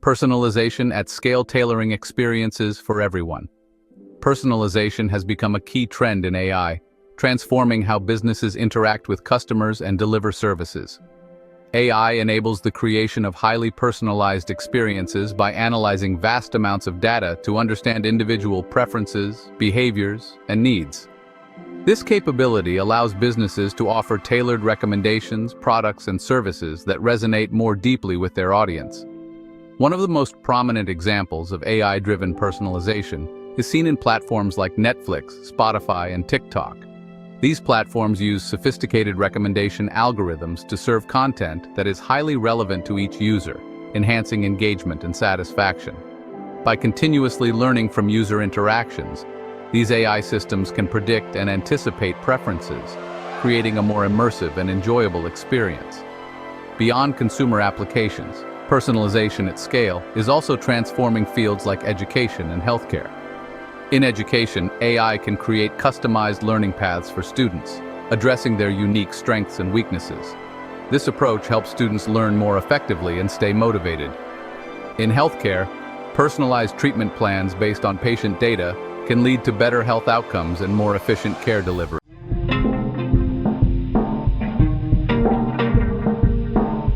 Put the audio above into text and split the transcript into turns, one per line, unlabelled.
Personalization at scale, tailoring experiences for everyone. Personalization has become a key trend in AI, transforming how businesses interact with customers and deliver services. AI enables the creation of highly personalized experiences by analyzing vast amounts of data to understand individual preferences, behaviors, and needs. This capability allows businesses to offer tailored recommendations, products, and services that resonate more deeply with their audience. One of the most prominent examples of AI-driven personalization is seen in platforms like Netflix, Spotify, and TikTok. These platforms use sophisticated recommendation algorithms to serve content that is highly relevant to each user, enhancing engagement and satisfaction. By continuously learning from user interactions, these AI systems can predict and anticipate preferences, creating a more immersive and enjoyable experience. Beyond consumer applications, personalization at scale is also transforming fields like education and healthcare. In education, AI can create customized learning paths for students, addressing their unique strengths and weaknesses. This approach helps students learn more effectively and stay motivated. In healthcare, personalized treatment plans based on patient data can lead to better health outcomes and more efficient care delivery.